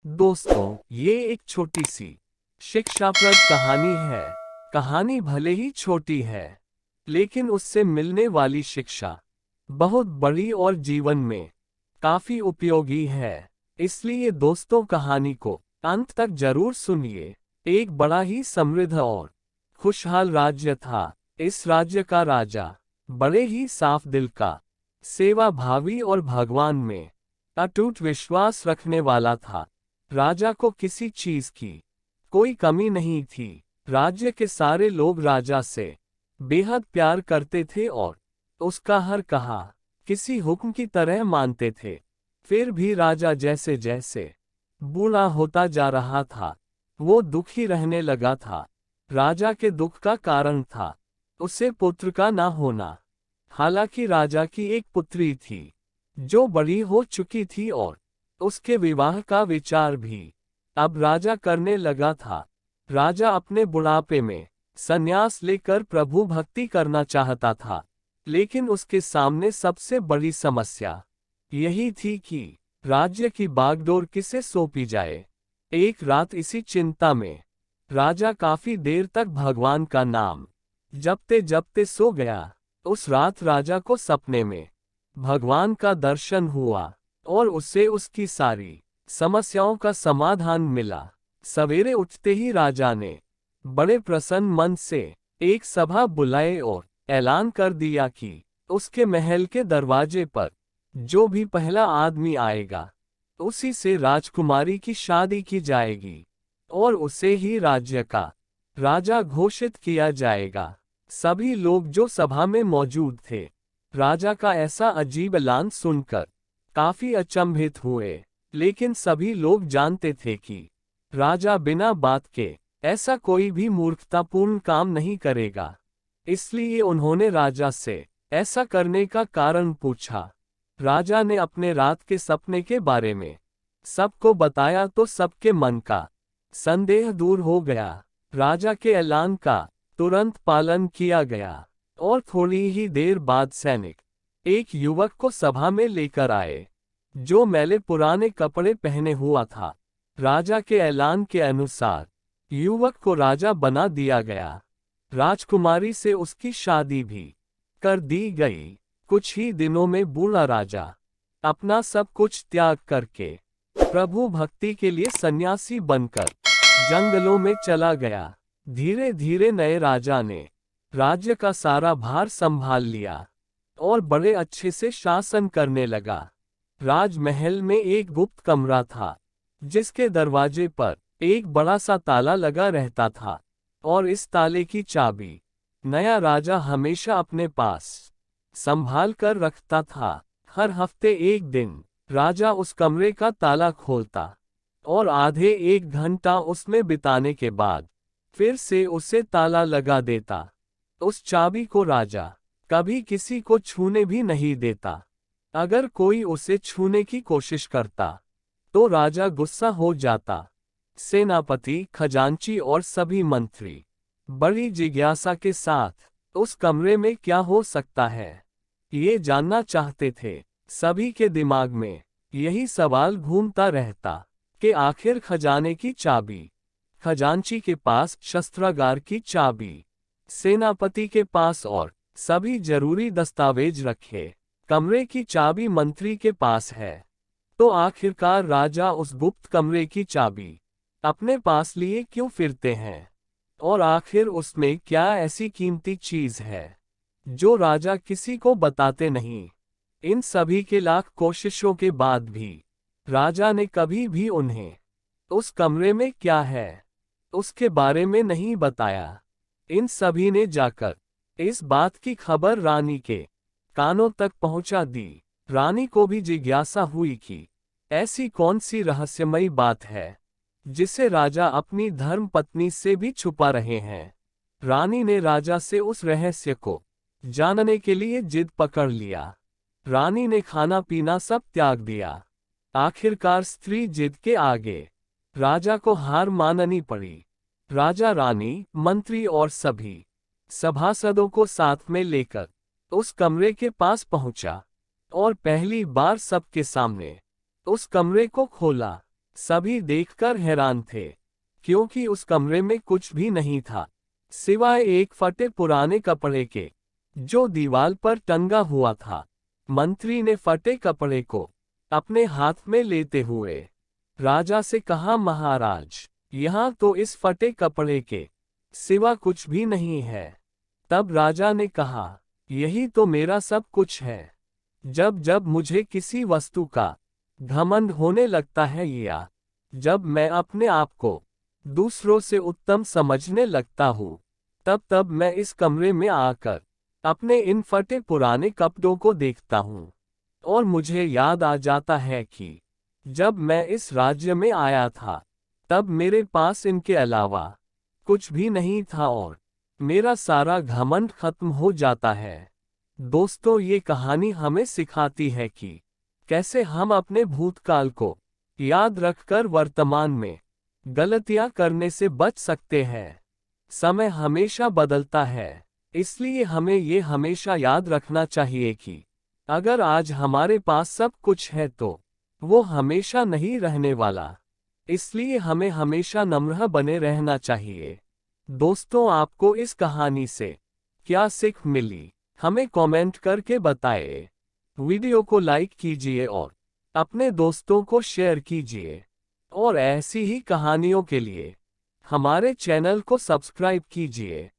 दोस्तों, ये एक छोटी सी शिक्षाप्रद कहानी है। कहानी भले ही छोटी है, लेकिन उससे मिलने वाली शिक्षा बहुत बड़ी और जीवन में काफी उपयोगी है। इसलिए दोस्तों, कहानी को अंत तक जरूर सुनिए। एक बड़ा ही समृद्ध और खुशहाल राज्य था। इस राज्य का राजा बड़े ही साफ दिल का, सेवा भावी और भगवान में अटूट विश्वास रखने वाला था। राजा को किसी चीज की कोई कमी नहीं थी। राज्य के सारे लोग राजा से बेहद प्यार करते थे और उसका हर कहा किसी हुक्म की तरह मानते थे। फिर भी राजा जैसे जैसे बूढ़ा होता जा रहा था, वो दुखी रहने लगा था। राजा के दुख का कारण था उसे पुत्र का ना होना। हालांकि राजा की एक पुत्री थी जो बड़ी हो चुकी थी और उसके विवाह का विचार भी अब राजा करने लगा था। राजा अपने बुढ़ापे में संन्यास लेकर प्रभु भक्ति करना चाहता था, लेकिन उसके सामने सबसे बड़ी समस्या यही थी कि राज्य की बागडोर किसे सौंपी जाए। एक रात इसी चिंता में राजा काफी देर तक भगवान का नाम जपते जपते सो गया। उस रात राजा को सपने में भगवान का दर्शन हुआ और उसे उसकी सारी समस्याओं का समाधान मिला। सवेरे उठते ही राजा ने बड़े प्रसन्न मन से एक सभा बुलाए और ऐलान कर दिया कि उसके महल के दरवाजे पर जो भी पहला आदमी आएगा, उसी से राजकुमारी की शादी की जाएगी और उसे ही राज्य का राजा घोषित किया जाएगा। सभी लोग जो सभा में मौजूद थे, राजा का ऐसा अजीब ऐलान सुनकर काफी अचंभित हुए। लेकिन सभी लोग जानते थे कि राजा बिना बात के ऐसा कोई भी मूर्खतापूर्ण काम नहीं करेगा। इसलिए उन्होंने राजा से ऐसा करने का कारण पूछा। राजा ने अपने रात के सपने के बारे में सबको बताया तो सबके मन का संदेह दूर हो गया। राजा के ऐलान का तुरंत पालन किया गया और थोड़ी ही देर बाद सैनिक एक युवक को सभा में लेकर आए जो मैले पुराने कपड़े पहने हुआ था। राजा के ऐलान के अनुसार युवक को राजा बना दिया गया। राजकुमारी से उसकी शादी भी कर दी गई। कुछ ही दिनों में बूढ़ा राजा अपना सब कुछ त्याग करके प्रभु भक्ति के लिए सन्यासी बनकर जंगलों में चला गया। धीरे धीरे नए राजा ने राज्य का सारा भार संभाल लिया और बड़े अच्छे से शासन करने लगा। राजमहल में एक गुप्त कमरा था जिसके दरवाजे पर एक बड़ा सा ताला लगा रहता था और इस ताले की चाबी नया राजा हमेशा अपने पास संभाल कर रखता था। हर हफ्ते एक दिन राजा उस कमरे का ताला खोलता और आधे एक घंटा उसमें बिताने के बाद फिर से उसे ताला लगा देता। उस चाबी को राजा कभी किसी को छूने भी नहीं देता। अगर कोई उसे छूने की कोशिश करता तो राजा गुस्सा हो जाता। सेनापति, खजांची और सभी मंत्री बड़ी जिज्ञासा के साथ उस कमरे में क्या हो सकता है ये जानना चाहते थे। सभी के दिमाग में यही सवाल घूमता रहता कि आखिर खजाने की चाबी खजांची के पास, शस्त्रागार की चाबी सेनापति के पास और सभी जरूरी दस्तावेज रखे कमरे की चाबी मंत्री के पास है। तो आखिरकार राजा उस गुप्त कमरे की चाबी अपने पास लिए क्यों फिरते हैं? और आखिर उसमें क्या ऐसी कीमती चीज है जो राजा किसी को बताते नहीं? इन सभी के लाख कोशिशों के बाद भी राजा ने कभी भी उन्हें उस कमरे में क्या है उसके बारे में नहीं बताया। इन सभी ने जाकर इस बात की खबर रानी के कानों तक पहुंचा दी। रानी को भी जिज्ञासा हुई कि ऐसी कौन सी रहस्यमयी बात है जिसे राजा अपनी धर्म पत्नी से भी छुपा रहे हैं। रानी ने राजा से उस रहस्य को जानने के लिए जिद पकड़ लिया। रानी ने खाना पीना सब त्याग दिया। आखिरकार स्त्री जिद के आगे राजा को हार माननी पड़ी। राजा, रानी, मंत्री और सभी सभासदों को साथ में लेकर उस कमरे के पास पहुंचा और पहली बार सबके सामने उस कमरे को खोला। सभी देखकर हैरान थे, क्योंकि उस कमरे में कुछ भी नहीं था, सिवाय एक फटे पुराने कपड़े के, जो दीवार पर टंगा हुआ था। मंत्री ने फटे कपड़े को अपने हाथ में लेते हुए राजा से कहा, महाराज, यहाँ तो इस फटे कपड़े के सिवा कुछ भी नहीं है। तब राजा ने कहा, यही तो मेरा सब कुछ है। जब जब मुझे किसी वस्तु का घमंड होने लगता है, या जब मैं अपने आप को दूसरों से उत्तम समझने लगता हूँ, तब तब मैं इस कमरे में आकर अपने इन फटे पुराने कपड़ों को देखता हूँ, और मुझे याद आ जाता है कि जब मैं इस राज्य में आया था, तब मेरे पास इनके अलावा कुछ भी नहीं था, और मेरा सारा घमंड खत्म हो जाता है। दोस्तों, ये कहानी हमें सिखाती है कि कैसे हम अपने भूतकाल को याद रखकर वर्तमान में गलतियां करने से बच सकते हैं। समय हमेशा बदलता है, इसलिए हमें ये हमेशा याद रखना चाहिए कि अगर आज हमारे पास सब कुछ है तो वो हमेशा नहीं रहने वाला। इसलिए हमें हमेशा नम्र बने रहना चाहिए। दोस्तों, आपको इस कहानी से क्या सीख मिली, हमें कमेंट करके बताएं। वीडियो को लाइक कीजिए और अपने दोस्तों को शेयर कीजिए, और ऐसी ही कहानियों के लिए हमारे चैनल को सब्सक्राइब कीजिए।